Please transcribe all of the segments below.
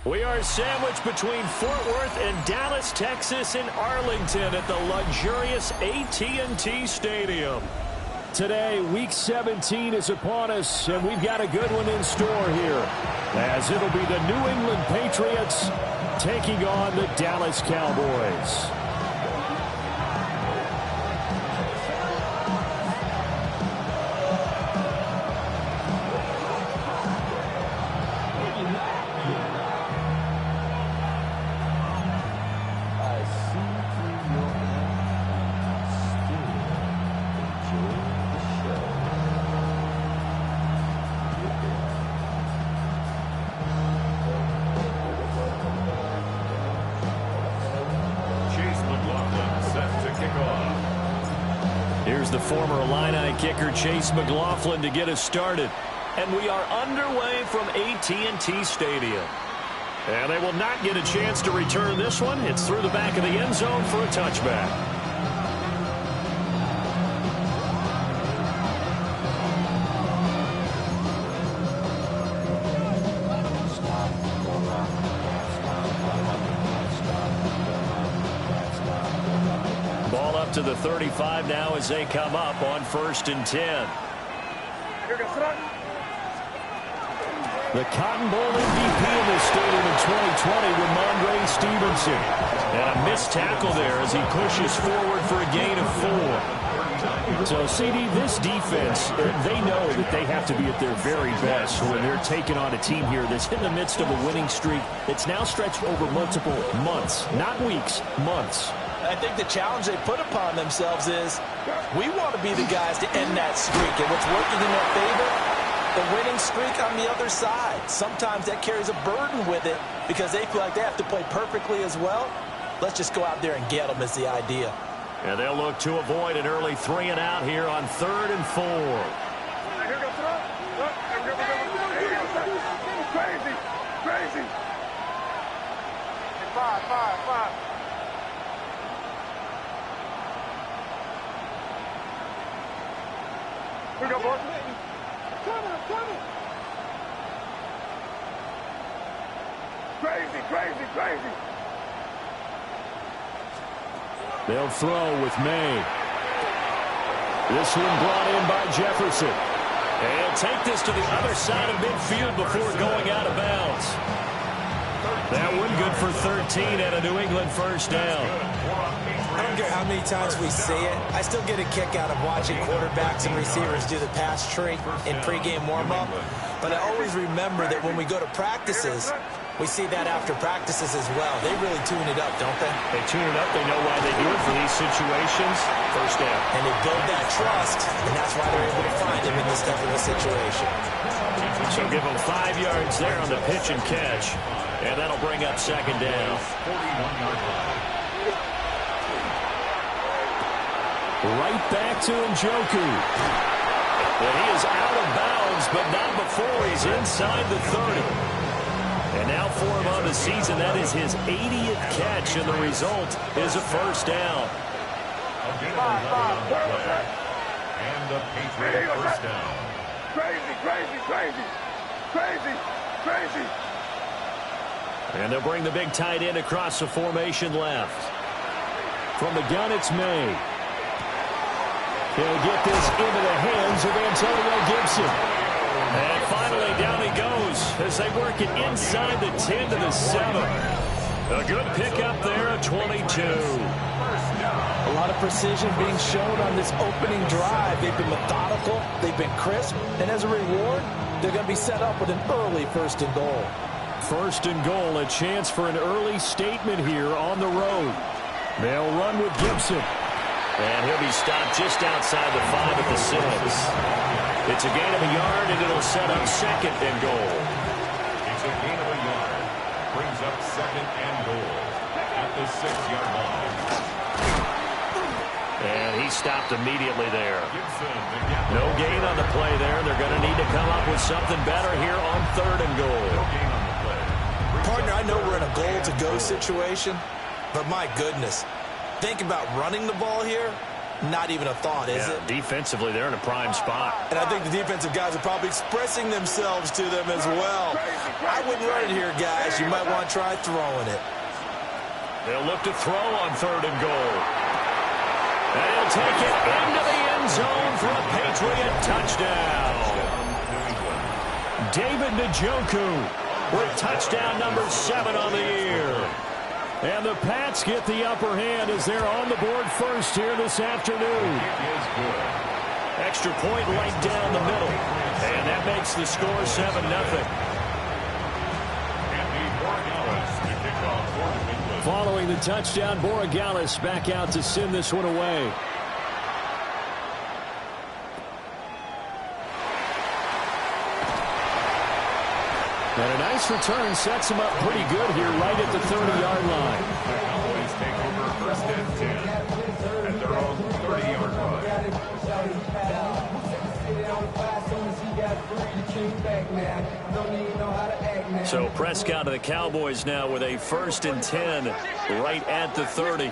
We are sandwiched between Fort Worth and Dallas, Texas, and Arlington at the luxurious AT&T Stadium. Today, Week 17 is upon us, and we've got a good one in store here, as it'll be the New England Patriots taking on the Dallas Cowboys. Here's the former Illini kicker Chase McLaughlin to get us started. And we are underway from AT&T Stadium. And they will not get a chance to return this one. It's through the back of the end zone for a touchback. To the 35 now as they come up on 1st and 10. The Cotton Bowl MVP in this stadium in 2020, Rhamondre Stevenson. And a missed tackle there as he pushes forward for a gain of 4. So, CD, this defense, they know that they have to be at their very best when they're taking on a team here that's in the midst of a winning streak that's now stretched over multiple months, not weeks, months. I think the challenge they put upon themselves is we want to be the guys to end that streak. And what's working in their favor, the winning streak on the other side. Sometimes that carries a burden with it because they feel like they have to play perfectly as well. Let's just go out there and get them is the idea. And they'll look to avoid an early 3 and out here on 3rd and 4. Crazy. 5. We go, boy. Coming. Crazy. They'll throw with May. This one brought in by Jefferson. And he'll take this to the other side of midfield before going out of bounds. That one good for 13 and a New England first down. I don't care how many times we see it. I still get a kick out of watching quarterbacks and receivers do the pass tree in pregame warm-up. But I always remember that when we go to practices, we see that after practices as well. They really tune it up, don't they? They tune it up. They know why they do it for these situations. First down. And they build that trust, and that's why they're able to find him in this type of a situation. So give them 5 yards there on the pitch and catch. And that'll bring up 2nd down. 41-yard line. Right back to Njoku. And he is out of bounds, but not before he's inside the 30. And now for him on the season, that is his 80th catch, and the result is a first down. And the Patriot first down. Crazy. And they'll bring the big tight end across the formation left. From the gun, it's May. He'll get this into the hands of Antonio Gibson. And finally, down he goes as they work it inside the 10 to the 7. A good pickup there at 22. A lot of precision being shown on this opening drive. They've been methodical, they've been crisp, and as a reward, they're going to be set up with an early 1st and goal. 1st and goal, a chance for an early statement here on the road. They'll run with Gibson. And he'll be stopped just outside the 5 at the 6. It's a gain of a yard, and it'll set up 2nd and goal. It's a gain of a yard. Brings up 2nd and goal at the 6-yard line. And he stopped immediately there. No gain on the play there. They're going to need to come up with something better here on 3rd and goal. Partner, I know we're in a goal-to-go situation, but my goodness, think about running the ball here. Not even a thought, is it? Defensively, they're in a prime spot. And I think the defensive guys are probably expressing themselves to them as well. I wouldn't run it here, guys. You might want to try throwing it. They'll look to throw on 3rd and goal. And he'll take it into the end zone for a Patriot touchdown. David Njoku with touchdown number 7 on the year. And the Pats get the upper hand as they're on the board first here this afternoon. Extra point right down the middle. And that makes the score 7-0. Following the touchdown, Borregales back out to send this one away. And a nice return sets him up pretty good here right at the 30-yard line. Cowboys take over 1st and 10 at their own 30-yard line. So Prescott of the Cowboys now with a 1st and 10 right at the 30.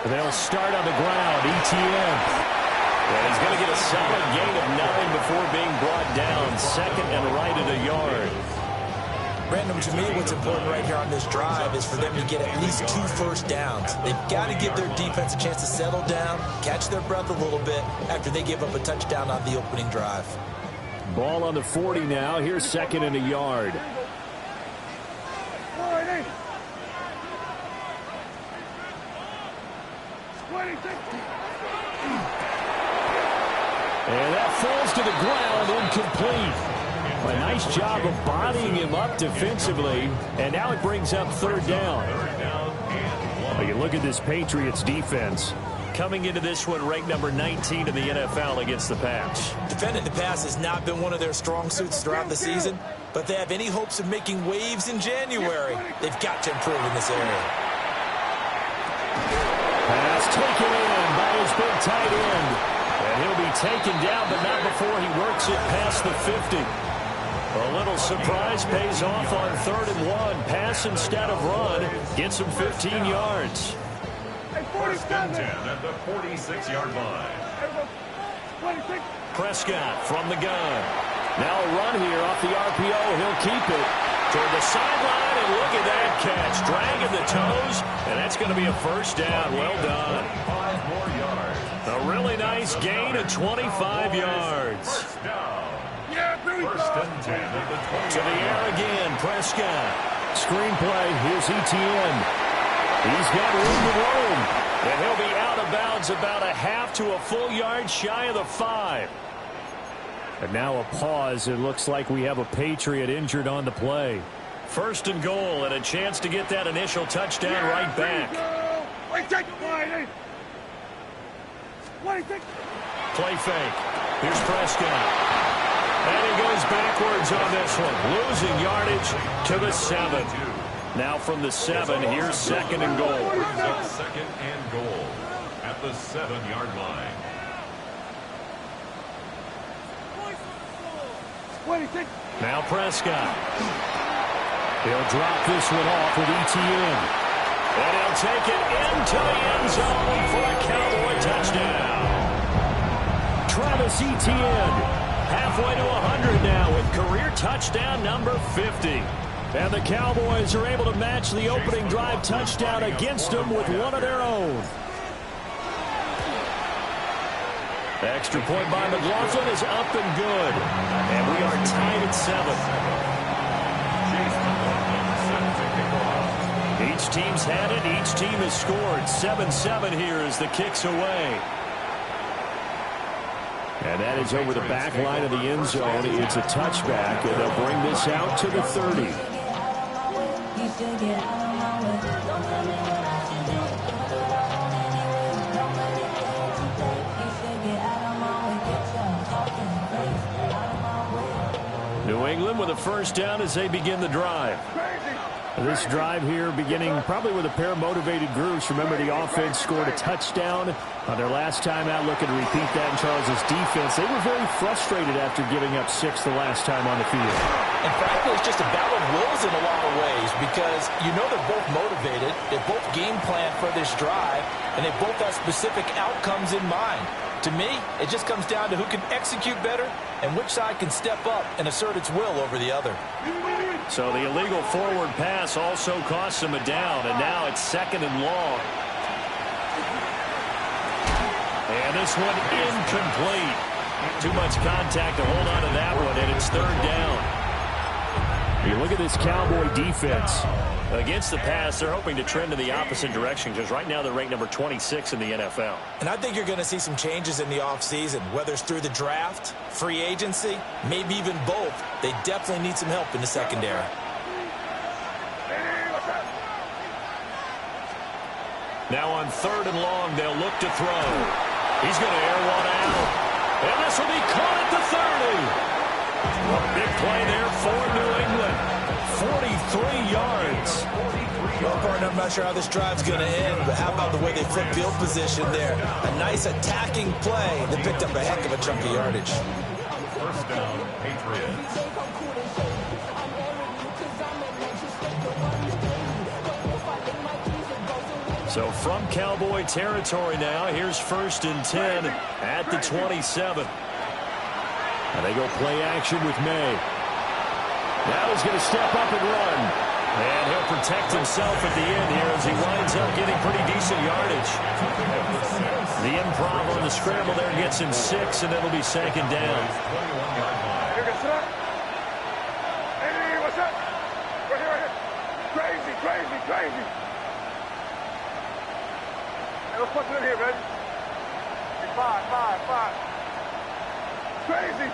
They'll start on the ground. ETN. And he's going to get a solid gain of 9 before being brought down. 2nd and right at a yard. Random, to me, what's important right here on this drive is for them to get at least 2 first downs. They've got to give their defense a chance to settle down, catch their breath a little bit after they give up a touchdown on the opening drive. Ball on the 40 now. Here's 2nd and a yard. And that falls to the ground, incomplete. A nice job of bodying him up defensively, and now it brings up 3rd down. Well, you look at this Patriots defense. Coming into this one, ranked number 19 in the NFL against the pass. Defending the pass has not been one of their strong suits throughout the season, but they have any hopes of making waves in January. They've got to improve in this area. Pass taken in by his big tight end. And he'll be taken down, but not before he works it past the 50. A little surprise pays off on 3rd and 1. Pass instead of run. Gets him 15 yards. 1st and 10 at the 46-yard line. Prescott from the gun. Now a run here off the RPO. He'll keep it toward the sideline, and look at that catch. Dragging the toes, and that's going to be a 1st down. Well done. 5 more yards. A really nice gain of 25 yards. 1st and 10 at the 20. To the air again, Prescott. Screenplay, here's ETN. He's got room to roam. And he'll be out of bounds about a half to a full yard shy of the 5. And now a pause. It looks like we have a Patriot injured on the play. 1st and goal, and a chance to get that initial touchdown right back. Play fake. Here's Prescott. And he goes backwards on this one. Losing yardage to the 7. Now from the 7, here's 2nd and goal. Brings up 2nd and goal at the 7-yard line. Now Prescott. He'll drop this one off with ETN. And he'll take it into the end zone for a Cowboy touchdown. Travis Etienne. Halfway to 100 now with career touchdown number 50. And the Cowboys are able to match the opening drive touchdown against them with one of their own. The extra point by McLaughlin is up and good. And we are tied at 7. Each team's had it. Each team has scored. 7-7 here as the kick's away. And that is over the back line of the end zone. It's a touchback, and they'll bring this out to the 30. New England with a 1st down as they begin the drive. This drive here beginning probably with a pair of motivated groups. Remember, the offense scored a touchdown on their last time out. Looking to repeat that in Charles' defense. They were very frustrated after giving up 6 the last time on the field. And frankly, it's just a battle of wills in a lot of ways because you know they're both motivated. They both game plan for this drive, and they both have specific outcomes in mind. To me, it just comes down to who can execute better and which side can step up and assert its will over the other. So the illegal forward pass also costs him a down, and now it's 2nd and long. And this one incomplete. Too much contact to hold on to that one, and it's 3rd down. You look at this Cowboy defense. Against the pass, they're hoping to trend in the opposite direction because right now they're ranked number 26 in the NFL. And I think you're going to see some changes in the offseason, whether it's through the draft, free agency, maybe even both. They definitely need some help in the secondary. Now on 3rd and long, they'll look to throw. He's going to air one out. And this will be caught at the 30. A big play there for New England. 43 yards. Well, partner, I'm not sure how this drive's going to end, but how about the way they flip field position there? A nice attacking play that picked up a heck of a chunk of yardage. 1st down, Patriots. So from Cowboy territory now, here's 1st and 10 at the 27. And they go play action with May. Now he's going to step up and run. And he'll protect himself at the end here as he winds up getting pretty decent yardage. The improv on the scramble there gets him 6, and it'll be 2nd down. Hey, what's up? Right here. Crazy. Hey, let's put it in here, baby. Hey, 5. Crazy.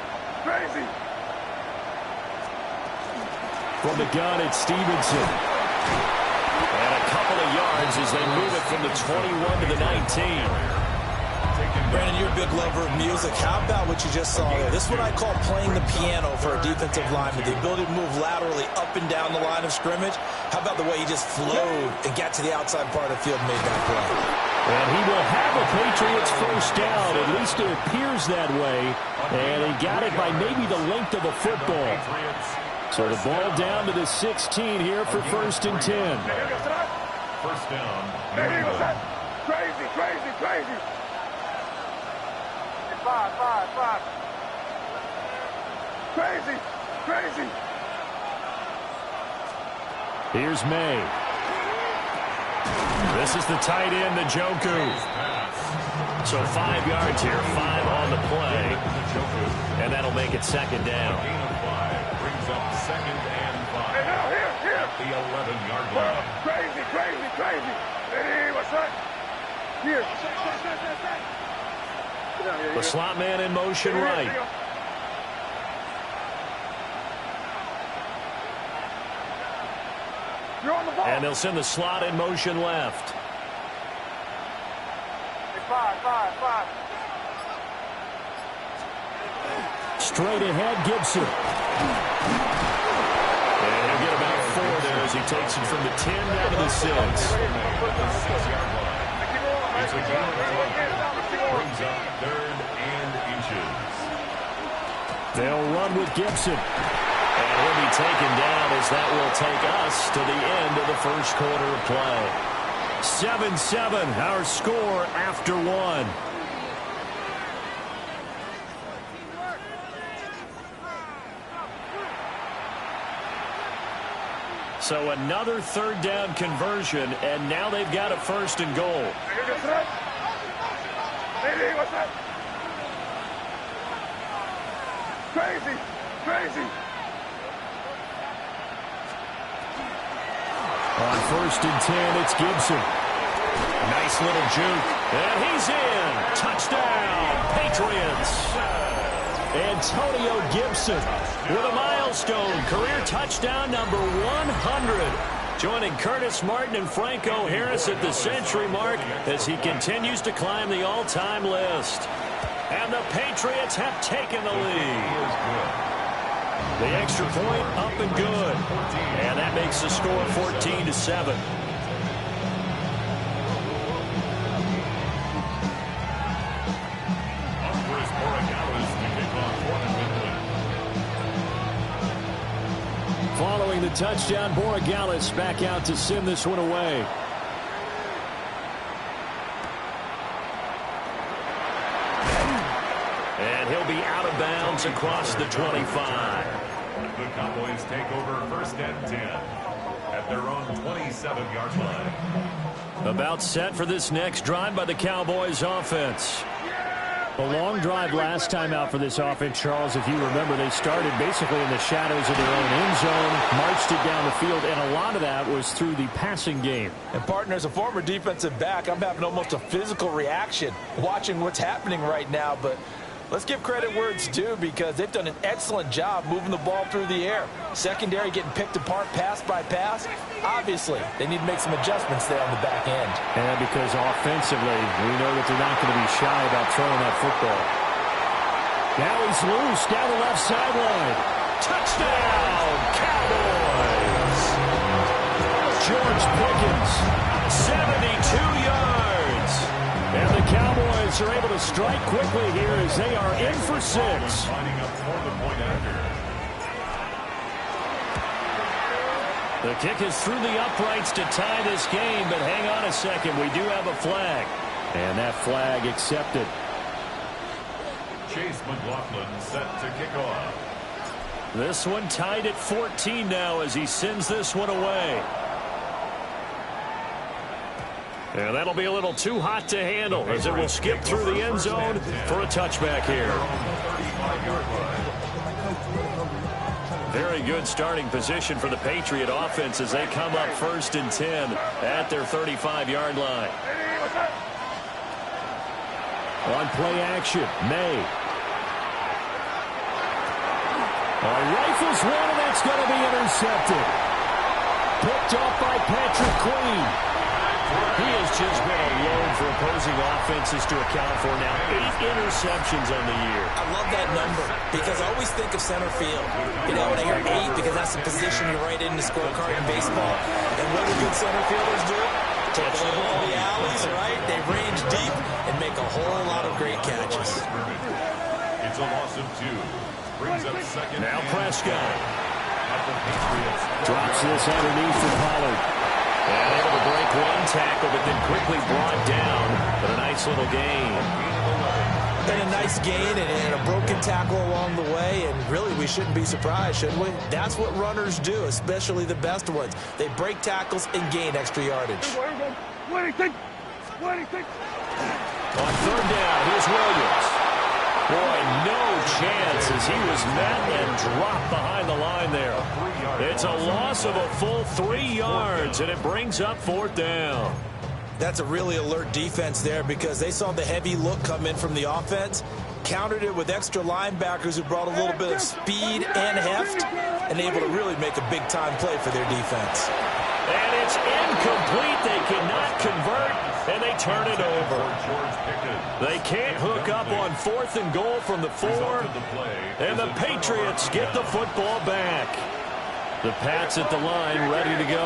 From the gun, it's Stevenson. And a couple of yards as they move it from the 21 to the 19. Brandon, you're a big lover of music. How about what you just saw there? This is what I call playing the piano for a defensive lineman. The ability to move laterally up and down the line of scrimmage. How about the way he just flowed and got to the outside part of the field and made that play? And he will have a Patriots 1st down. At least it appears that way. And he got it by maybe the length of a football. So the ball down to the 16 here for 1st and 10. 1st down. Hey, what's up? Crazy. Hey, 5. Crazy. Here's May. This is the tight end, Njoku. So 5 yards here, 5 on the play. And that'll make it 2nd down. Brings up 2nd and 5. Hey, now, here. At the 11-yard line. Crazy. Hey, what's up? Here. The slot man in motion right. You're on the ball. And they'll send the slot in motion left. Hey, 5. Straight ahead, Gibson. And he'll get about 4 there as he takes it from the 10 down to the 6. The 6-yard line. It's a gain of 11. Brings up 3rd and inches. They'll run with Gibson. And he'll be taken down as that will take us to the end of the 1st quarter of play. 7-7, our score after 1. So another 3rd down conversion, and now they've got a 1st and goal. Hey, what's up? Crazy. On 1st and 10, it's Gibson. Nice little juke. And he's in. Touchdown, Patriots. Antonio Gibson with a milestone career touchdown number 100. Joining Curtis Martin and Franco Harris at the century mark as he continues to climb the all-time list. And the Patriots have taken the lead. The extra point up and good. And that makes the score 14-7. Following the touchdown, Borregales back out to send this one away. be out of bounds across the 25. The Cowboys take over first and 10 at their own 27-yard line. About set for this next drive by the Cowboys offense. A long drive last time out for this offense, Charles. If you remember, they started basically in the shadows of their own end zone, marched it down the field, and a lot of that was through the passing game. And, partner, as a former defensive back, I'm having almost a physical reaction watching what's happening right now. But let's give credit where it's due, because they've done an excellent job moving the ball through the air. Secondary getting picked apart pass by pass. Obviously, they need to make some adjustments there on the back end. And because offensively, we know that they're not going to be shy about throwing that football. Now he's loose down the left sideline. Touchdown, Cowboys! George Pickens, 72 yards. And the Cowboys are able to strike quickly here as they are in for 6. Lining up for the point after. The kick is through the uprights to tie this game, but hang on a second. We do have a flag. And that flag accepted. Chase McLaughlin set to kick off. This one tied at 14 now as he sends this one away. And that'll be a little too hot to handle as it will skip through the end zone for a touchback here. Very good starting position for the Patriot offense as they come up first and 10 at their 35-yard line. On play action, May. Rifles one, and that's going to be intercepted. Picked off by Patrick Queen. He has just been alone for opposing offenses to account for now. 8 interceptions on the year. I love that number because I always think of center field. You know, when I hear 8, because that's the position you write in the scorecard in baseball. And what do good center fielders do? Take over all the alleys, right? They range deep and make a whole lot of great catches. It's a loss of 2. Brings up second. Now Prescott. At the Patriots. Drops this underneath for Pollard. And able to break one tackle, but then quickly brought down. But a nice little gain. And a nice gain and a broken tackle along the way. And really, we shouldn't be surprised, should we? That's what runners do, especially the best ones. They break tackles and gain extra yardage. On 3rd down, here's Williams. Boy, no chance as he was met and dropped behind the line there. It's a loss of a full 3 yards, and it brings up 4th down. That's a really alert defense there because they saw the heavy look come in from the offense, countered it with extra linebackers who brought a little bit of speed and heft, and able to really make a big-time play for their defense. And it's incomplete. They cannot convert, and they turn it over. They can't hook up on 4th and goal from the 4, and the Patriots get the football back. The Pats at the line ready to go.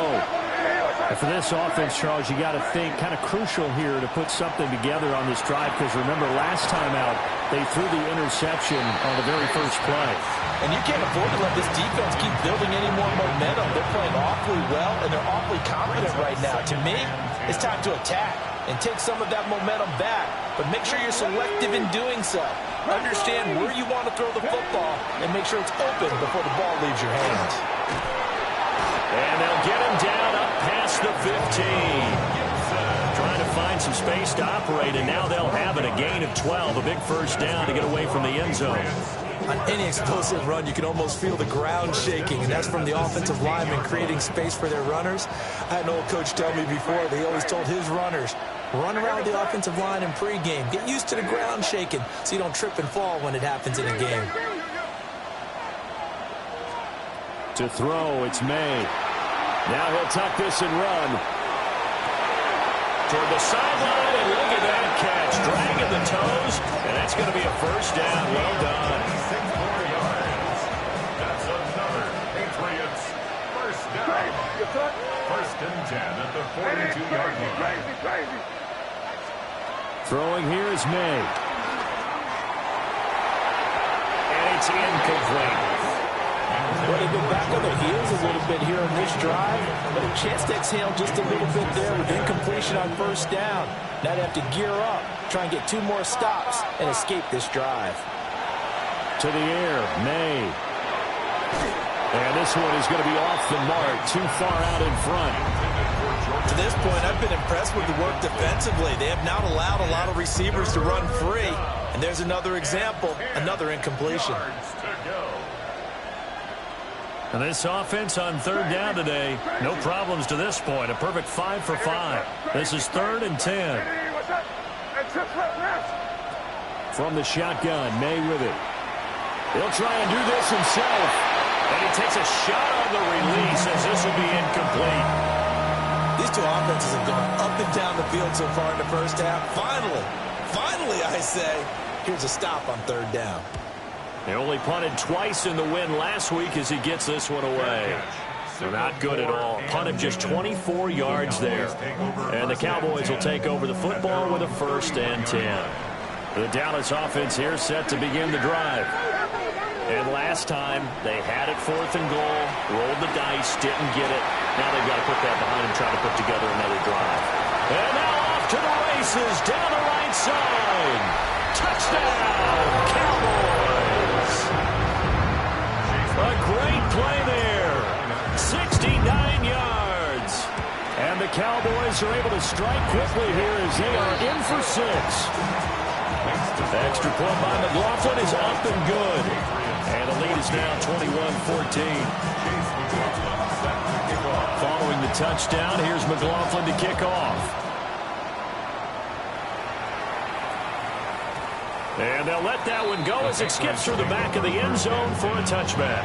And for this offense, Charles, you got to think kind of crucial here to put something together on this drive because remember last time out they threw the interception on the very first play. And you can't afford to let this defense keep building any more momentum. They're playing awfully well, and they're awfully confident right now. To me, it's time to attack and take some of that momentum back, but make sure you're selective in doing so. Understand where you want to throw the football and make sure it's open before the ball leaves your hands. And they'll get him down up past the 15. Trying to find some space to operate, and now they'll have it. A gain of 12, a big first down to get away from the end zone. On any explosive run, you can almost feel the ground shaking, and that's from the offensive linemen creating space for their runners. I had an old coach tell me before, that he always told his runners, run around the offensive line in pregame. Get used to the ground shaking so you don't trip and fall when it happens in a game. To throw, it's May. Now he'll tuck this and run. Toward the sideline, and look at that catch. Dragging the toes, and that's going to be a first down. Well done. 6 more yards. That's another Patriots first down. First and 10 at the 42-yard line. Throwing here is May. And it's incomplete. Well, they've been back on their heels a little bit here on this drive, but a chance to exhale just a little bit there with incompletion on first down. Now they have to gear up, try and get 2 more stops, and escape this drive. To the air, May. And this one is going to be off the mark, too far out in front. To this point, I've been impressed with the work defensively. They have not allowed a lot of receivers to run free. And there's another example, another incompletion. And this offense on third down today, no problems to this point. A perfect 5 for 5. This is 3rd and 10. From the shotgun, May with it. He'll try and do this himself. And he takes a shot on the release as this will be incomplete. These two offenses have gone up and down the field so far in the first half. Finally, I say, here's a stop on third down. They only punted twice in the win last week as he gets this one away. So not good at all. Punted just 24 yards there. And the Cowboys will take over the football with a 1st and 10. The Dallas offense here set to begin the drive. And last time, they had it 4th and goal, rolled the dice, didn't get it. Now they've got to put that behind them, try to put together another drive. And now off to the races, down the right side. Touchdown, Cowboys! A great play there. 69 yards. And the Cowboys are able to strike quickly here as they are in for 6. Extra point by McLaughlin is up and good. And the lead is now 21-14. Following the touchdown, here's McLaughlin to kick off. And they'll let that one go as it skips through the back of the end zone for a touchback.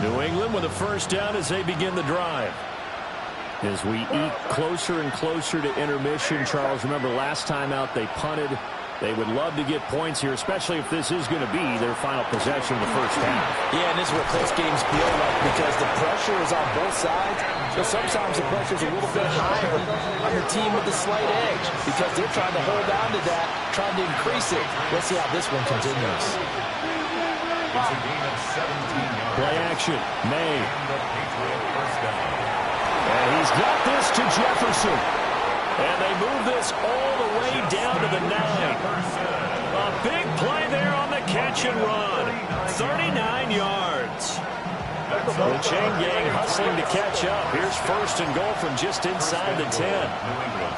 New England with a 1st down as they begin the drive. As we eke closer and closer to intermission, Charles, remember last time out they punted. They would love to get points here, especially if this is going to be their final possession of the first half. Yeah, and this is what close games feel like because the pressure is on both sides. But sometimes the pressure is a little bit higher on the team with the slight edge because they're trying to hold on to that, trying to increase it. Let's see how this one continues. Play action, May. And he's got this to Jefferson. And they move this all the way down to the 9. A big play there on the catch and run. 39 yards. The chain gang hustling to catch up. Here's 1st and goal from just inside the 10. Angel.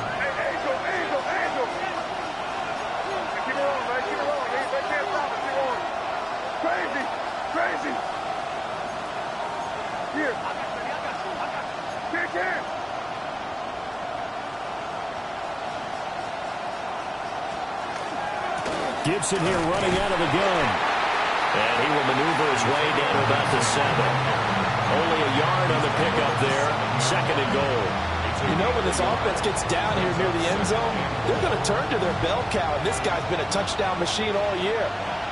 Keep it rolling, man. Keep it rolling. They can't stop it. Keep rolling. Crazy. Here. Kick in. Gibson here running out of the gun. And he will maneuver his way down to about the 7. Only a yard on the pickup there. 2nd and goal. You know, when this offense gets down here near the end zone, they're going to turn to their bell cow, and this guy's been a touchdown machine all year.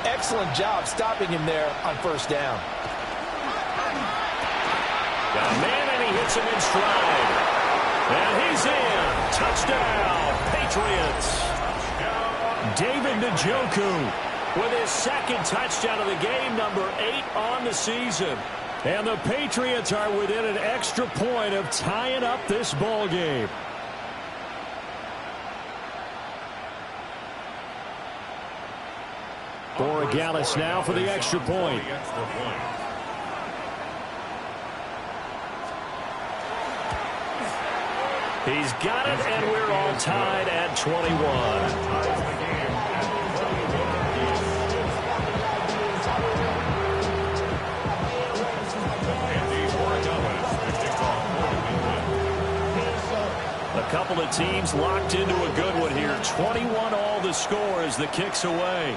Excellent job stopping him there on 1st down. Got a man, and he hits him in stride. And he's in. Touchdown, Patriots. David Njoku with his 2nd touchdown of the game, number 8 on the season. And the Patriots are within an extra point of tying up this ball game. Borregales now for the extra point. He's got it, and we're all tied at 21. A couple of teams locked into a good one here. 21 all the score as the kick's away.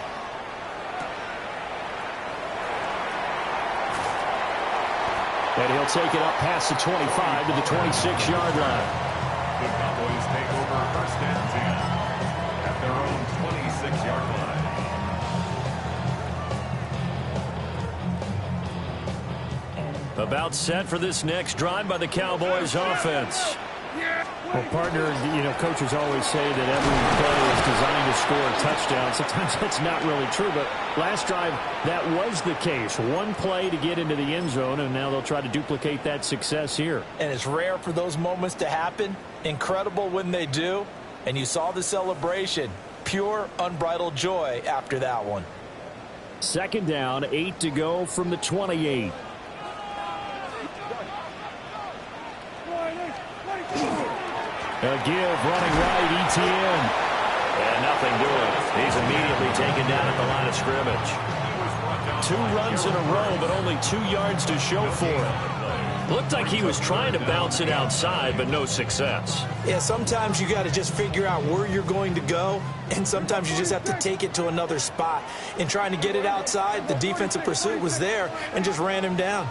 And he'll take it up past the 25 to the 26-yard line. The Cowboys take over 1st and 10 at their own 26-yard line. About set for this next drive by the Cowboys offense. Well, partner, coaches always say that every play is designed to score a touchdown. Sometimes that's not really true, but last drive, that was the case. One play to get into the end zone, and now they'll try to duplicate that success here. And it's rare for those moments to happen. Incredible when they do. And you saw the celebration. Pure, unbridled joy after that one. Second down, 8 to go from the 28. A give, running right, ETN. And nothing doing. He's immediately taken down at the line of scrimmage. 2 runs in a row, but only 2 yards to show for it. Looked like he was trying to bounce it outside, but no success. Yeah, sometimes you got to just figure out where you're going to go, and sometimes you just have to take it to another spot. In trying to get it outside, the defensive pursuit was there and just ran him down.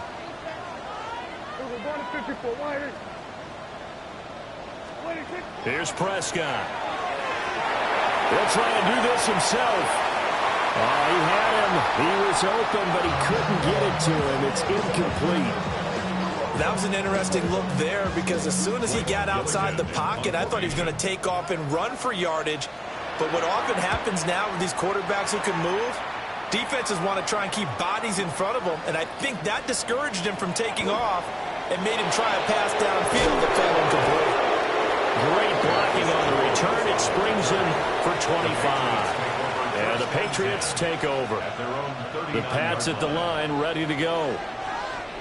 Here's Prescott. He'll try and do this himself. Oh, he had him. He was open, but he couldn't get it to him. It's incomplete. That was an interesting look there because as soon as he got outside the pocket, I thought he was going to take off and run for yardage. But what often happens now with these quarterbacks who can move, defenses want to try and keep bodies in front of them, and I think that discouraged him from taking off and made him try a pass downfield that fell incomplete. Great blocking on the return. It springs him for 25. And the Patriots take over. The Pats at the line, ready to go.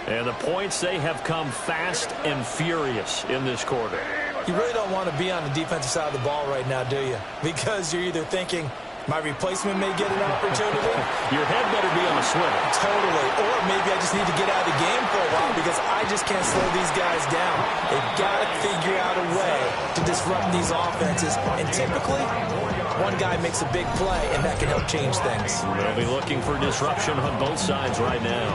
And the points, they have come fast and furious in this quarter. You really don't want to be on the defensive side of the ball right now, do you? Because you're either thinking, my replacement may get an opportunity. Your head better be on a swivel. Totally. Or maybe I just need to get out of the game for a while because I just can't slow these guys down. They've got to figure out a way to disrupt these offenses. And typically, one guy makes a big play, and that can help change things. They'll be looking for disruption on both sides right now.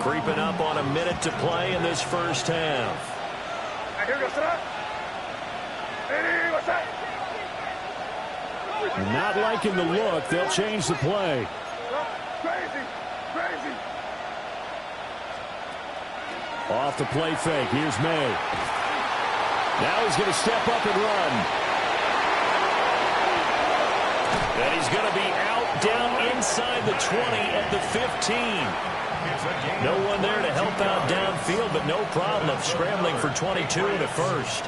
Creeping up on a minute to play in this first half. Not liking the look. They'll change the play. Off the play fake. Here's May. Now he's going to step up and run. And he's going to be out down inside the 20 at the 15. No one there to help out downfield, but no problem of scrambling for 22 and a first.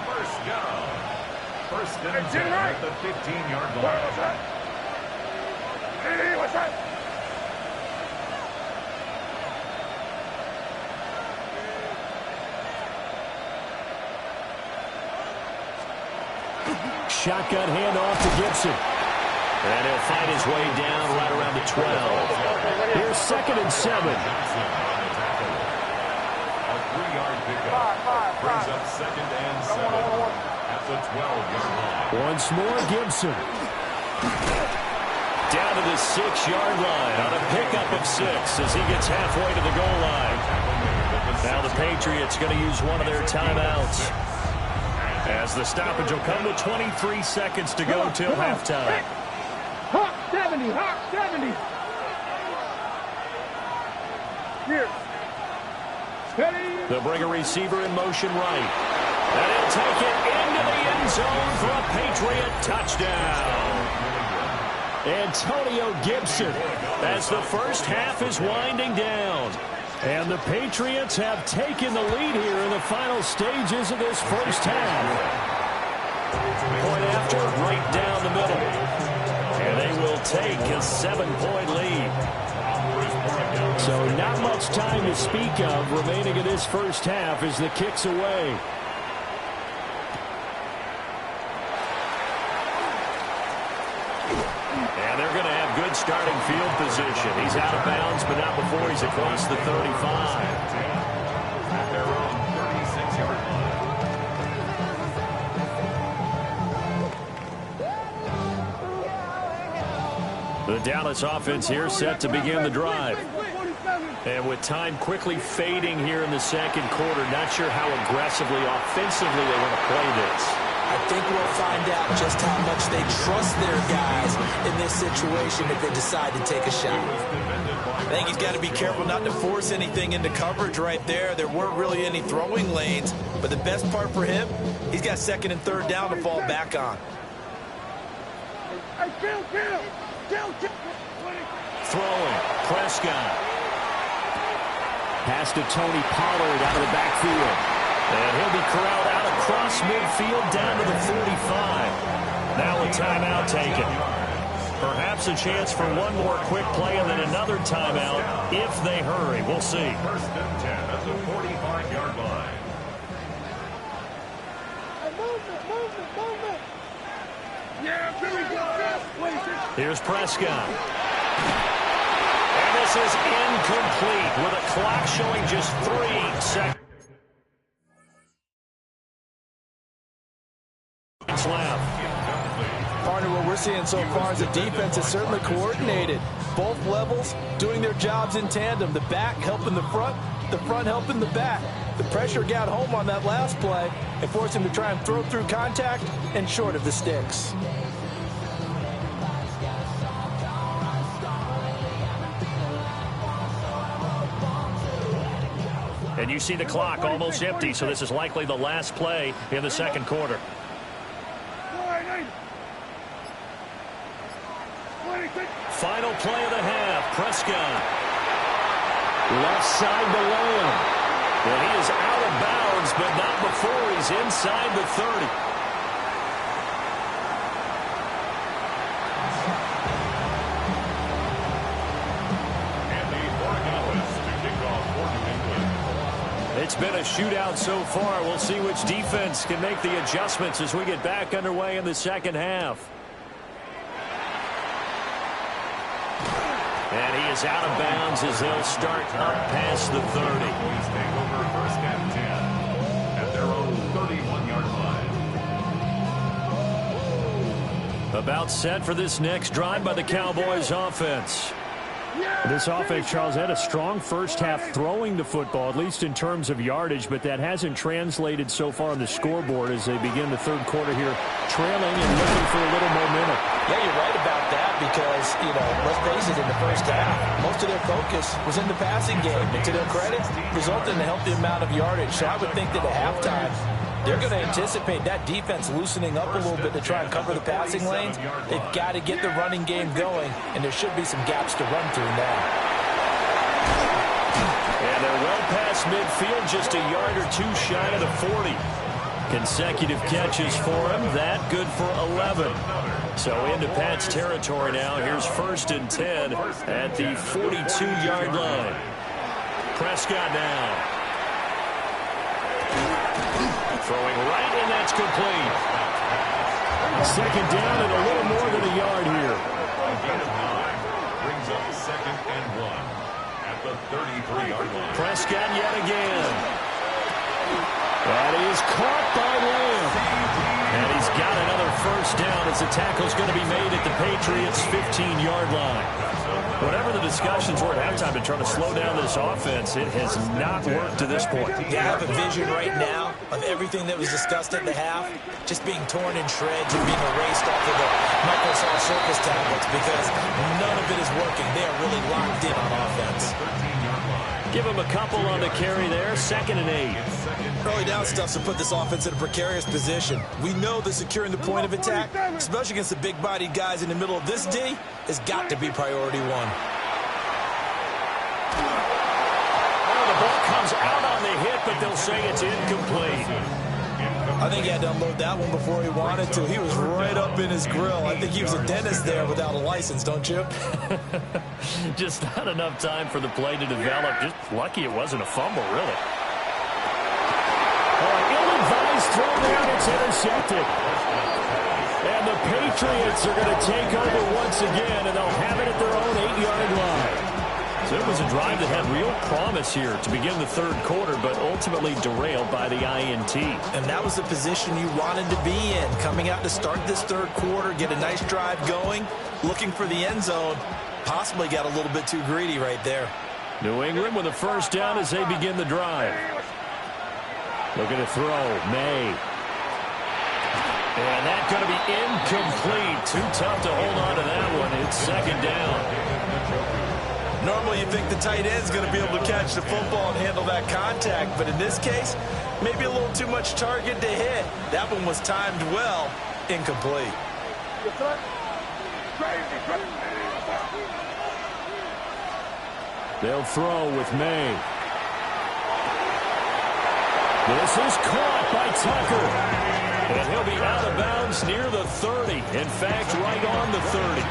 First and 10 at the 15-yard line. What's that? Shotgun handoff to Gibson. And he'll find his way down right around the 12. Here's 2nd and 7. A 3-yard pickup brings up 2nd and 7 at the 12-yard line. Once more, Gibson. Down to the 6-yard line on a pickup of 6 as he gets halfway to the goal line. Now the Patriots going to use one of their timeouts, as the stoppage will come with 23 seconds to go till halftime. Hawk 70, Hawk 70. Here. Steady. They'll bring a receiver in motion right. And he'll take it into the end zone for a Patriot touchdown. Antonio Gibson, As the first half is winding down. and the Patriots have taken the lead here in the final stages of this first half. Point after, right down the middle. And they will take a 7-point lead. So not much time to speak of remaining in this first half as the kick's away. And they're going to have good starting field position. He's out of bounds, but not before he's across the 35. At their own 36-yard line. The Dallas offense here set to begin the drive. And with time quickly fading here in the second quarter, not sure how aggressively, offensively they want to play this. I think we'll find out just how much they trust their guys in this situation if they decide to take a shot. Defended by I think he's got to be careful not to force anything into coverage right there. There weren't really any throwing lanes, but the best part for him, he's got second and third down to fall back on. Throwing, Prescott. Pass to Tony Pollard out of the backfield. And he'll be corralled out across midfield down to the 45. Now a timeout taken. Perhaps a chance for one more quick play and then another timeout if they hurry. We'll see. First and 10 at the 45-yard line. Here's Prescott. And this is incomplete with a clock showing just 3 seconds left. Partner, what we're seeing so far is the defense is certainly coordinated. Both levels doing their jobs in tandem. The back helping the front helping the back. The pressure got home on that last play and forced him to try and throw through contact and short of the sticks. And you see the clock almost empty, so this is likely the last play in the second quarter. Final play of the half, Prescott. Left side to Lamb. And he is out of bounds, but not before he's inside the 30. It's been a shootout so far. We'll see which defense can make the adjustments as we get back underway in the second half. And he is out of bounds as they'll start up past the 30. Cowboys take over first and 10 at their own 31-yard line. About set for this next drive by the Cowboys offense. This offense, Charles, had a strong first half throwing the football, at least in terms of yardage, but that hasn't translated so far on the scoreboard as they begin the third quarter here, trailing and looking for a little momentum. Yeah, you're right about that because, let's face it, in the first half, most of their focus was in the passing game. And to their credit, resulted in a healthy amount of yardage. So I would think that at halftime, they're going to anticipate that defense loosening up a little bit to try and cover the passing lanes. They've got to get the running game going, and there should be some gaps to run through now. And they're well past midfield, just a yard or two shy of the 40. Consecutive catches for him. That good for 11. So into Pat's territory now. Here's first and 10 at the 42-yard line. Prescott now. Throwing right, and that's complete. Second down and a little more than a yard here. A gain of 9 brings up second and 1 at the 33-yard line. Prescott yet again. That is caught by Lamb. And he's got another first down as the tackle's going to be made at the Patriots' 15-yard line. Whatever the discussions were at halftime to try to slow down this offense, it has not worked to this point. You have a vision right now of everything that was discussed at the half just being torn in shreds and being erased off of the Microsoft Surface tablets because none of it is working. They are really locked in on offense. Give him a couple on the carry there. Second and 8. Early down stuff to put this offense in a precarious position. We know that securing the point of attack, especially against the big-bodied guys in the middle of this D, has got to be priority one. Oh, the ball comes out on the hit, but they'll say it's incomplete. I think he had to unload that one before he wanted to. He was right up in his grill. I think he was a dentist there without a license, don't you? Just not enough time for the play to develop. Just lucky it wasn't a fumble, really. Ill-advised throw down, it's intercepted. And the Patriots are going to take over once again, and they'll have it at their own 8-yard line. So it was a drive that had real promise here to begin the third quarter, but ultimately derailed by the INT. And that was the position you wanted to be in, coming out to start this third quarter, get a nice drive going, looking for the end zone. Possibly got a little bit too greedy right there. New England with a first down as they begin the drive. Looking to throw, May. And that's going to be incomplete. Too tough to hold on to that one. It's second down. Normally you think the tight end's going to be able to catch the football and handle that contact, but in this case, maybe a little too much target to hit. That one was timed well, incomplete. They'll throw with May. This is caught by Tucker. And he'll be out of bounds near the 30. In fact, right on the 30.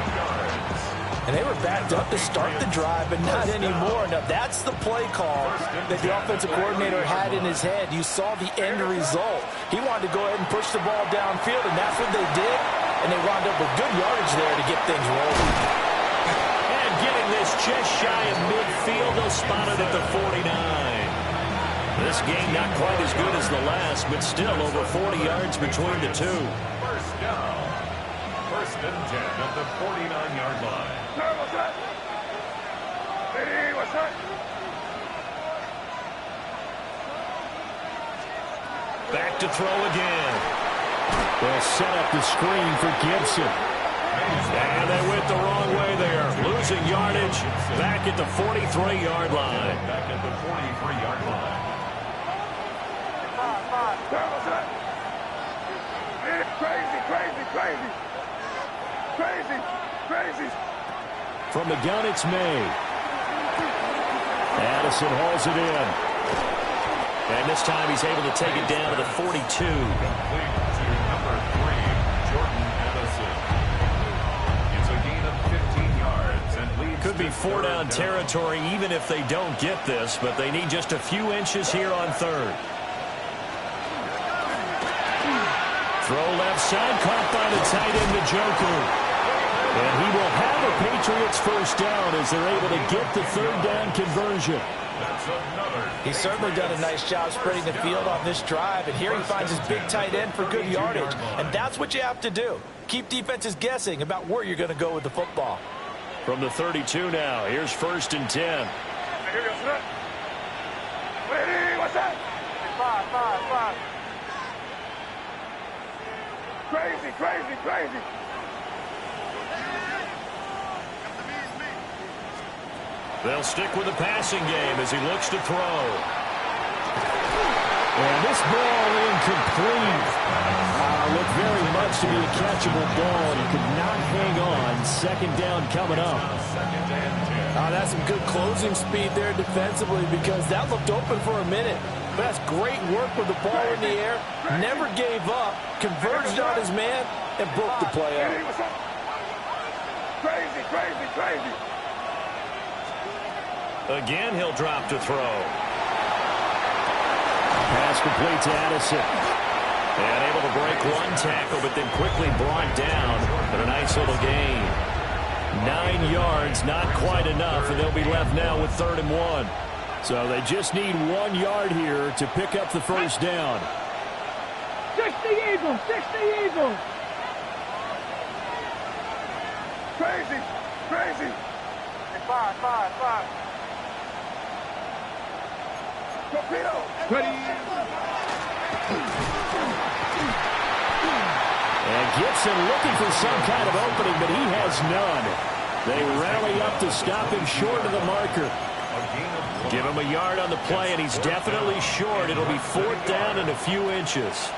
And they were backed up to start the drive, but not anymore. Now, that's the play call that the offensive coordinator had in his head. You saw the end result. He wanted to go ahead and push the ball downfield, and that's what they did. And they wound up with good yardage there to get things rolling. And getting this just shy of midfield, they'll spot it at the 49. This game not quite as good as the last, but still over 40 yards between the two. First down. First and 10 at the 49-yard line. Back to throw again. They'll set up the screen for Gibson. And they went the wrong way there. Losing yardage back at the 43-yard line. Back at the 43-yard line. Crazy. From the gun, it's May. Addison hauls it in. And this time he's able to take it down to the 42. Complete to number 3, Jordan Addison. It's a gain of 15 yards and leads. Could be four-down territory even if they don't get this, but they need just a few inches here on third. Throw left side, caught by the tight end, Njoku. And he will have the Patriots first down as they're able to get the third down conversion. That's another. He's certainly done a nice job spreading the field on this drive, and here he finds his big tight end for good yardage. And that's what you have to do. Keep defenses guessing about where you're going to go with the football. From the 32 now, here's first and 10. What's that? 5. Crazy. They'll stick with the passing game as he looks to throw. And this ball incomplete. Looked very much to be a catchable ball. He could not hang on. Second down coming up. That's some good closing speed there defensively because that looked open for a minute. But that's great work with the ball in the air. Never gave up. Converged on his man and broke the play out. Crazy. Again, he'll drop to throw. Pass complete to Addison. And able to break one tackle, but then quickly brought down. But a nice little gain. 9 yards, not quite enough, and they'll be left now with 3rd and 1. So they just need 1 yard here to pick up the first down. 60 Eagles. Crazy. 5. Torpedo. Ready. And Gibson looking for some kind of opening, but he has none. They rally up to stop him short of the marker. Give him a yard on the play, and he's definitely short. It'll be 4th down and a few inches.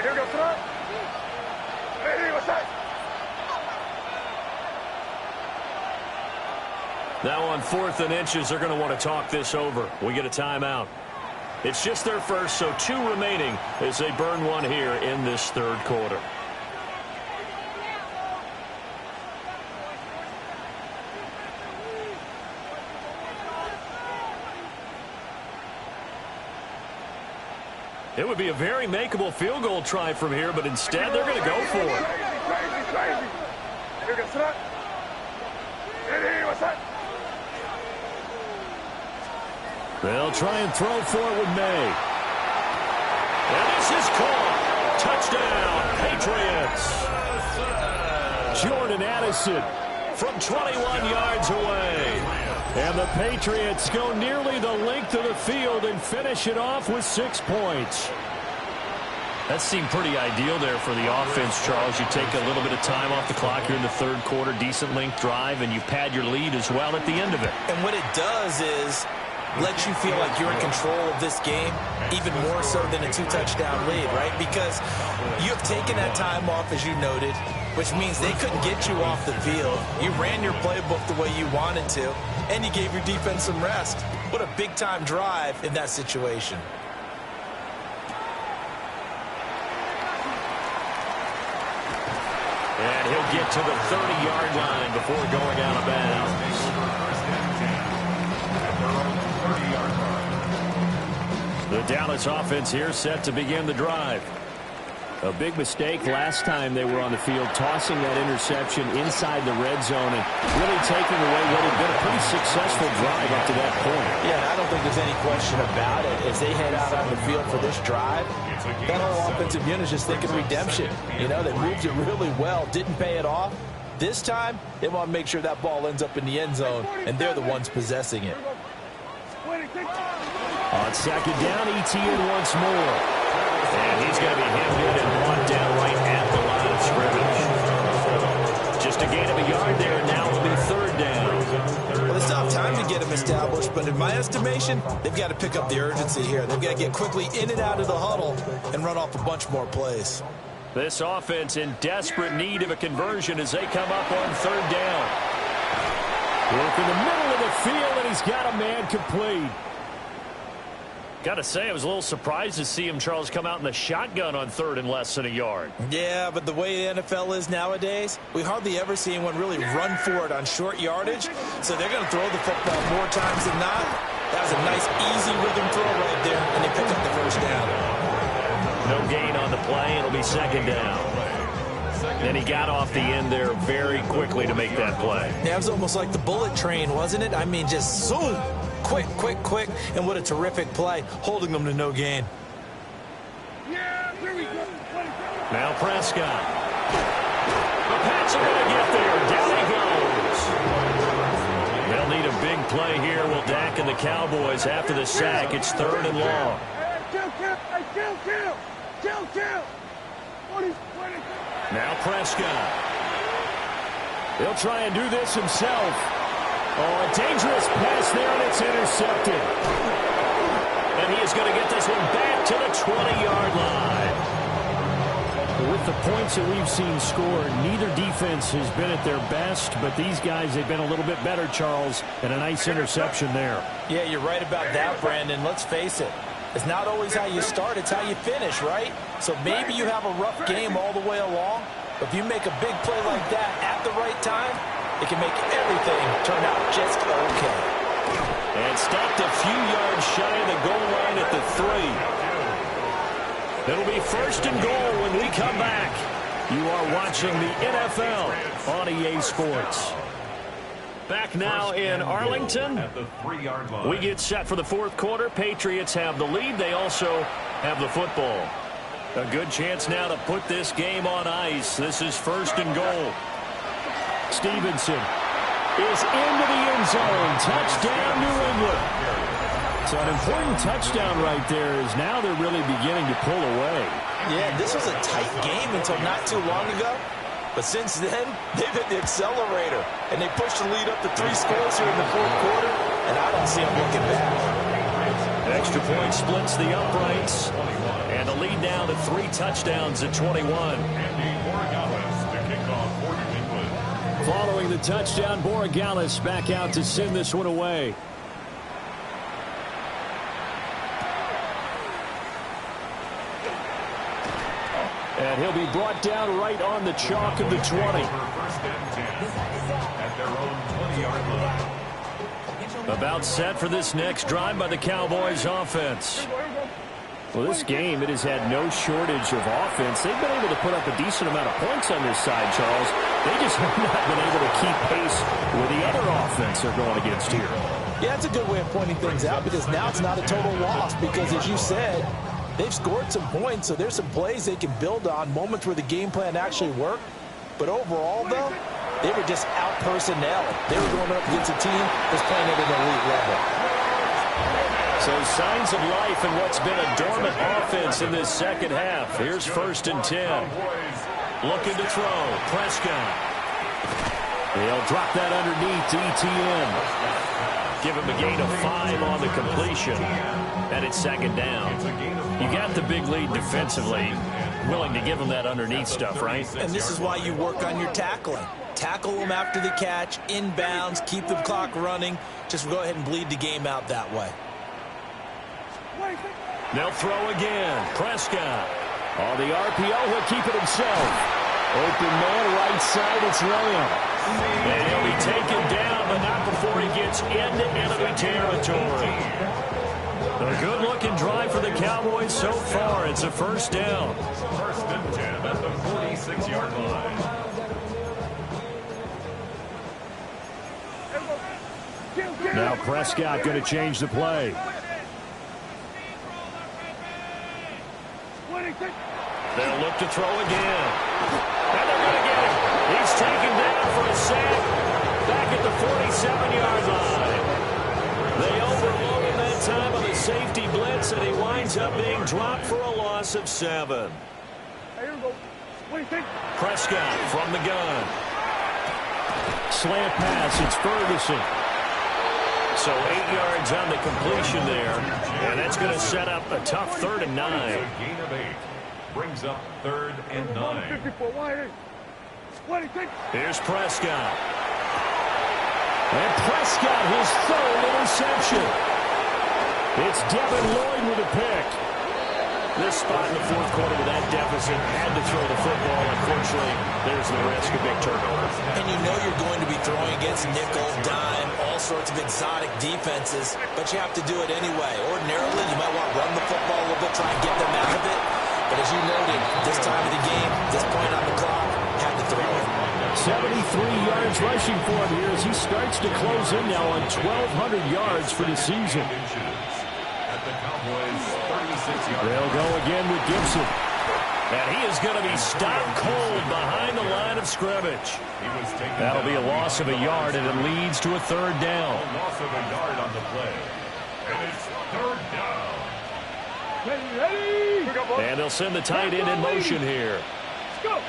Here goes throw. Ready, what's that? Now on 4th and inches, they're going to want to talk this over. We get a timeout. It's just their first, so 2 remaining as they burn one here in this 3rd quarter. It would be a very makeable field goal try from here, but instead they're going to go for it. Crazy. Here goes throw. Ready, what's that? They'll try and throw for it with May. And this is caught. Touchdown, Patriots. Jordan Addison from 21 yards away. And the Patriots go nearly the length of the field and finish it off with 6 points. That seemed pretty ideal there for the offense, Charles. You take a little bit of time off the clock here in the third quarter, decent length drive, and you pad your lead as well at the end of it. And what it does is let you feel like you're in control of this game, even more so than a 2-touchdown lead, right? Because you have taken that time off, as you noted, which means they couldn't get you off the field. You ran your playbook the way you wanted to, and you gave your defense some rest. What a big-time drive in that situation. And he'll get to the 30-yard line before going out of bounds. The Dallas offense here set to begin the drive. A big mistake last time they were on the field, tossing that interception inside the red zone and really taking away what had been a pretty successful drive up to that point. Yeah, and I don't think there's any question about it. As they head out on the field for this drive, that whole offensive unit is just thinking redemption. You know, they moved it really well, didn't pay it off. This time, they want to make sure that ball ends up in the end zone, and they're the ones possessing it. On second down, Etienne once more. And he's going to be hemmed in and brought down right at the line of scrimmage. Just a gain of a yard there, and now it'll be third down. Well, they still have time to get him established, but in my estimation, they've got to pick up the urgency here. They've got to get quickly in and out of the huddle and run off a bunch more plays. This offense in desperate need of a conversion as they come up on third down. Work in the middle of the field, and he's got a man complete. Got to say, I was a little surprised to see him, Charles, come out in the shotgun on third and less than a yard. Yeah, but the way the NFL is nowadays, we hardly ever see anyone really run for it on short yardage. So they're going to throw the football more times than not. That was a nice, easy rhythm throw right there, and they pick up the first down. No gain on the play. It'll be second down. And he got off the end there very quickly to make that play. Yeah, it was almost like the bullet train, wasn't it? I mean, just zoom. Quick, quick, quick, and what a terrific play, holding them to no gain. Now Prescott. The Pats are going to get there. Down he goes. They'll need a big play here. Will Dak and the Cowboys after the sack. It's third and long. Now Prescott. He'll try and do this himself. Oh, a dangerous pass there, and it's intercepted. And he is going to get this one back to the 20-yard line. With the points that we've seen scored, neither defense has been at their best, but these guys, they've been a little bit better, Charles, and a nice interception there. Yeah, you're right about that, Brandon. Let's face it. It's not always how you start, it's how you finish, right? So maybe you have a rough game all the way along, but if you make a big play like that at the right time, it can make everything turn out just okay. And stopped a few yards shy of the goal line at the 3. It'll be first and goal when we come back. You are watching the NFL on EA Sports. Back now in Arlington. We get set for the fourth quarter. Patriots have the lead. They also have the football. A good chance now to put this game on ice. This is first and goal. Stevenson is into the end zone. Touchdown, New England. So an important touchdown right there is now they're really beginning to pull away. Yeah, this was a tight game until not too long ago. But since then, they've hit the accelerator. And they pushed the lead up to 3 scores here in the fourth quarter. And I don't see them looking back. Extra point splits the uprights. And the lead now to 3 touchdowns at 21. Following the touchdown, Borregales back out to send this one away. And he'll be brought down right on the chalk of the 20. About set for this next drive by the Cowboys offense. Well, this game, it has had no shortage of offense. They've been able to put up a decent amount of points on this side, Charles. They just have not been able to keep pace with the other offense they're going against here. Yeah, it's a good way of pointing things out because now it's not a total loss because, as you said, they've scored some points, so there's some plays they can build on, moments where the game plan actually worked. But overall, though, they were just out-personnel. They were going up against a team that's playing at an elite level. So signs of life in what's been a dormant offense in this second half. Here's 1st and 10. Looking to throw. Prescott. He'll drop that underneath to ETN. Give him a gain of 5 on the completion. And it's 2nd down. You got the big lead defensively. Willing to give him that underneath stuff, right? And this is why you work on your tackling. Tackle them after the catch, inbounds, keep the clock running. Just go ahead and bleed the game out that way. They'll throw again. Prescott. On the RPO, he'll keep it himself. Open man, right side, it's Lamb. And he'll be taken down, but not before he gets into enemy territory. A good-looking drive for the Cowboys so far. It's a 1st down. 1st and 10 at the 46-yard line. Now Prescott going to change the play. They'll look to throw again. And they're going to get him. He's taken down for a sack back at the 47-yard line. They overload him that time on the safety blitz, and he winds up being dropped for a loss of 7. Prescott from the gun. Slant pass, it's Ferguson. So 8 yards on the completion there, and that's going to set up a tough 3rd and 9. A gain of 8 brings up 3rd and 9. Here's Prescott. And Prescott, his 3rd interception. It's Devin Lloyd with a pick. This spot in the 4th quarter with that deficit, had to throw the football. Unfortunately, there's the risk of big turnover. And you know you're going to be throwing against nickel, dime, all sorts of exotic defenses, but you have to do it anyway. Ordinarily, you might want to run the football a little bit, try and get them out of it. But as you noted, this time of the game, this point on the clock, had to throw it. 73 yards rushing for him here as he starts to close in now on 1,200 yards for the season. They'll go again with Gibson. And he is going to be stopped cold behind the line of scrimmage. That'll be a loss of a yard, and it leads to a 3rd down. A loss of a yard on the play. And it's 3rd down. And they'll send the tight end in motion here. Well,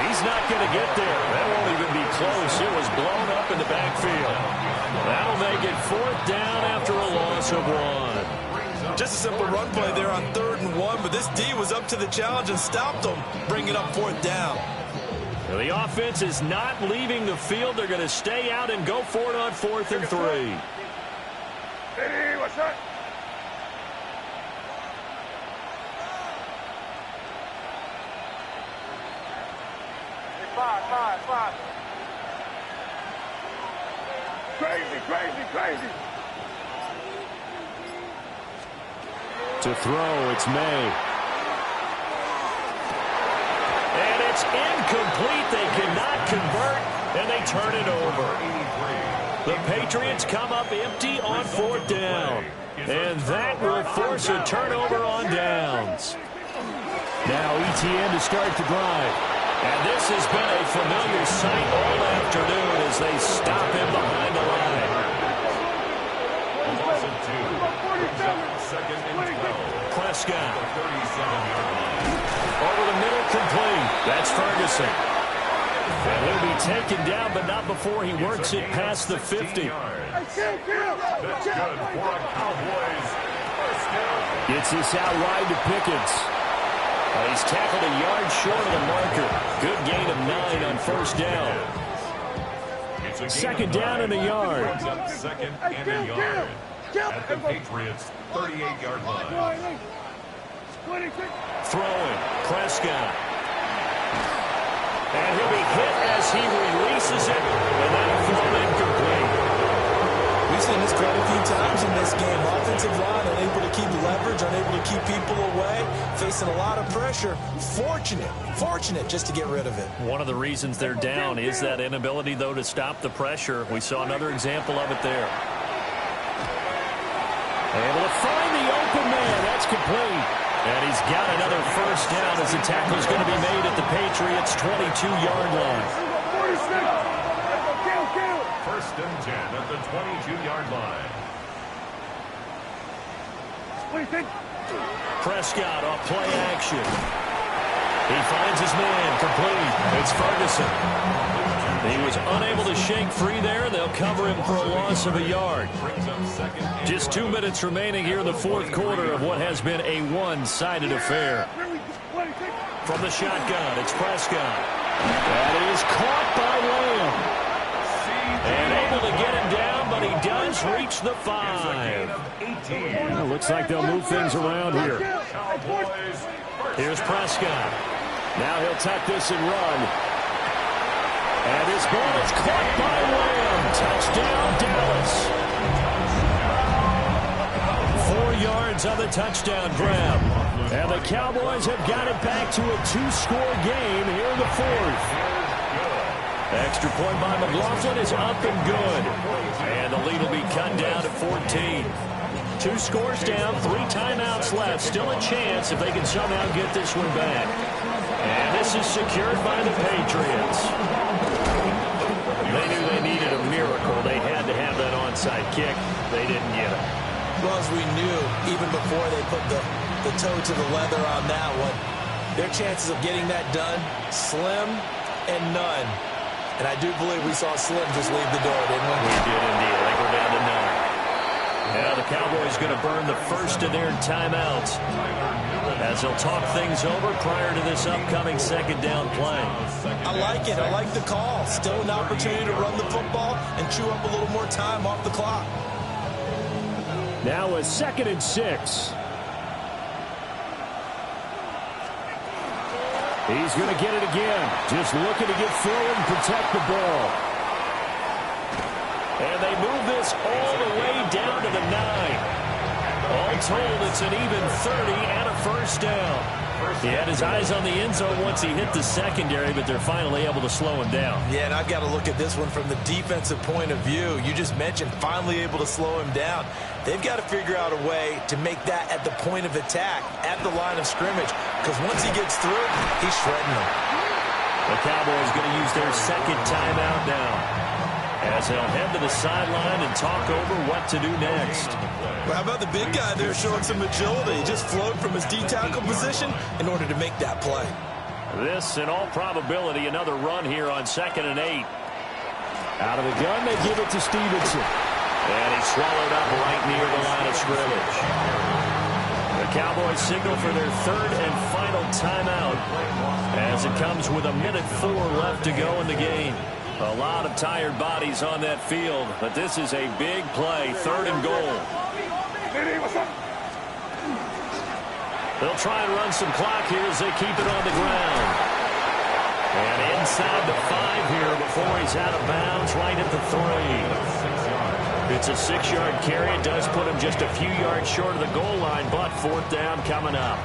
he's not going to get there. That won't even be close. It was blown up in the backfield. That'll make it 4th down after a loss of 1. Just a simple run play there on 3rd and 1, but this D was up to the challenge and stopped them, bringing up 4th down. Well, the offense is not leaving the field. They're going to stay out and go for it on 4th and 3. Hey, what's that? Five. Crazy. To throw, it's May. And it's incomplete. They cannot convert, and they turn it over. The Patriots come up empty on 4th down. And that will force a turnover on downs. Now ETN to start the drive. And this has been a familiar sight all afternoon as they stop him behind the line. A loss of 2. 2nd and 12. Prescott. 37-yard line. Over the middle, complete. That's Ferguson. And he'll be taken down, but not before he works it past the 50. That's good for a Cowboys 1st down. Gets this out wide to Pickens. He's tackled a yard short of the marker. Good gain of 9 on 1st down. 2nd down and a yard. 2nd and a yard. At the Patriots' 38-yard line. Throwing. Prescott. And he'll be hit as he releases it. And that'll fall incomplete. We've seen this quite a few times in this game. Offensive line unable to keep leverage, unable to keep people away, facing a lot of pressure. Fortunate just to get rid of it. One of the reasons they're down is that inability, though, to stop the pressure. We saw another example of it there. Able to find the open man. That's complete. And he's got another 1st down as the tackle is going to be made at the Patriots' 22-yard line. 1st and 10 at the 22-yard line. Prescott off play action. He finds his man complete. It's Ferguson. He was unable to shake free there. They'll cover him for a loss of a yard. Just 2 minutes remaining here in the fourth quarter of what has been a one-sided affair. From the shotgun, it's Prescott. That is caught by Lamb. And able to get him down, but he does reach the 5. Well, looks like they'll move things around here. Here's Prescott. Now he'll tuck this and run. And his ball is caught by Lamb. Touchdown, Dallas. 4 yards on the touchdown grab. And the Cowboys have got it back to a 2-score game here in the fourth. Extra point by McLaughlin is up and good. And the lead will be cut down to 14. 2 scores down, 3 timeouts left. Still a chance if they can somehow get this one back. And this is secured by the Patriots. They knew they needed a miracle. They had to have that onside kick. They didn't get it. Well, as we knew, even before they put the toe to the leather on that one, their chances of getting that done, slim and none. And I do believe we saw Slim just leave the door, didn't we? We did indeed. I think we're down to 9. Now the Cowboys going to burn the first of their timeouts as they'll talk things over prior to this upcoming second down play. I like it. I like the call. Still an opportunity to run the football and chew up a little more time off the clock. Now a 2nd and 6. He's going to get it again. Just looking to get forward and protect the ball. And they move this all the way down to the 9. All told, it's an even 30 and a first down. He had his eyes on the end zone once he hit the secondary, but they're finally able to slow him down. Yeah, and I've got to look at this one from the defensive point of view. You just mentioned finally able to slow him down. They've got to figure out a way to make that at the point of attack, at the line of scrimmage, because once he gets through, he's shredding them. The Cowboys going to use their second timeout now, as they'll head to the sideline and talk over what to do next. Well, how about the big guy there showing some agility? He just flowed from his D-tackle position in order to make that play. This, in all probability, another run here on 2nd and 8. Out of the gun, they give it to Stevenson. And he's swallowed up right near the line of scrimmage. The Cowboys signal for their 3rd and final timeout as it comes with 1:04 left to go in the game. A lot of tired bodies on that field, but this is a big play, 3rd and goal. They'll try and run some clock here as they keep it on the ground. And inside the 5 here before he's out of bounds, right at the 3. It's a 6-yard carry. It does put him just a few yards short of the goal line, but 4th down coming up.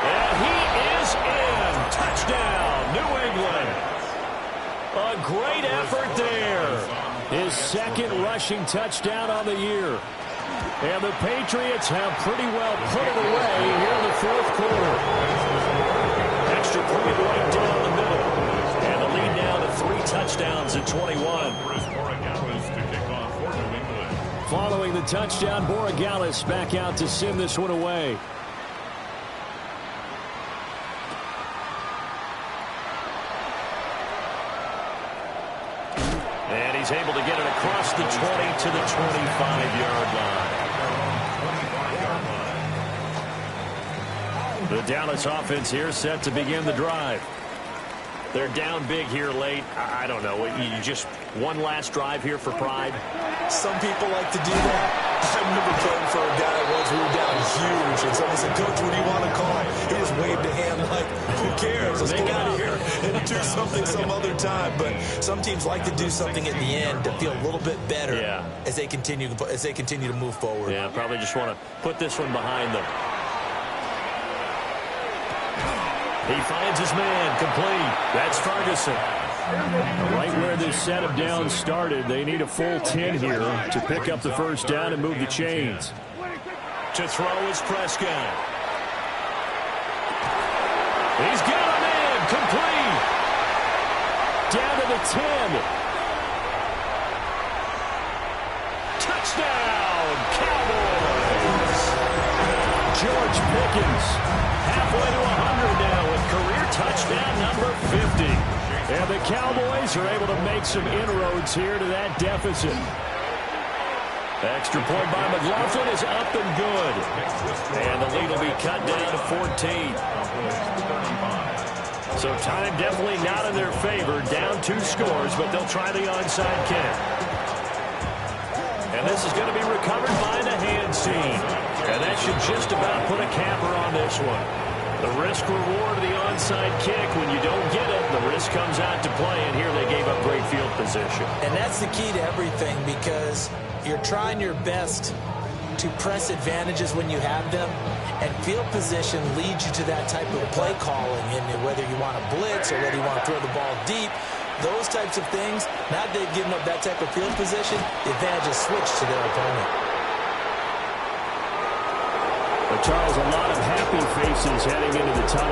And he is in. Touchdown, New England. A great effort there. His 2nd rushing touchdown on the year. And the Patriots have pretty well put it away here in the fourth quarter. Extra point right down the middle. And the lead now to 3 touchdowns at 21. Following the touchdown, Borregales back out to send this one away. And he's able to get it across the 20 to the 25-yard line. The Dallas offense here set to begin the drive. They're down big here late. I don't know. You just one last drive here for pride. Some people like to do that. I remember playing for a guy once. We were down huge, and someone said, "Coach, what do you want to call it?" He just waved a hand like, "Who cares? Let's go out of here and do something some other time." But some teams like to do something at the end to feel a little bit better as they continue to move forward. Yeah, probably just want to put this one behind them. He finds his man, complete. That's Ferguson. Right where this set of downs started, they need a full 10 here to pick up the first down and move the chains. To throw is Prescott. He's got a man, complete. Down to the 10. Touchdown, Cowboys. George Pickens, halfway to 100 now with career touchdown number 50. And the Cowboys are able to make some inroads here to that deficit. Extra point by McLaughlin is up and good. And the lead will be cut down to 14. So time definitely not in their favor. Down 2 scores, but they'll try the onside kick. And this is going to be recovered by the hands team. And that should just about put a capper on this one. The risk-reward of the onside kick, when you don't get it, the risk comes out to play, and here they gave up great field position. And that's the key to everything, because you're trying your best to press advantages when you have them, and field position leads you to that type of play calling, and whether you want to blitz or whether you want to throw the ball deep, those types of things, now that they've given up that type of field position, the advantage is switched to their opponent. But Charles, a lot of happy faces heading into the tunnel.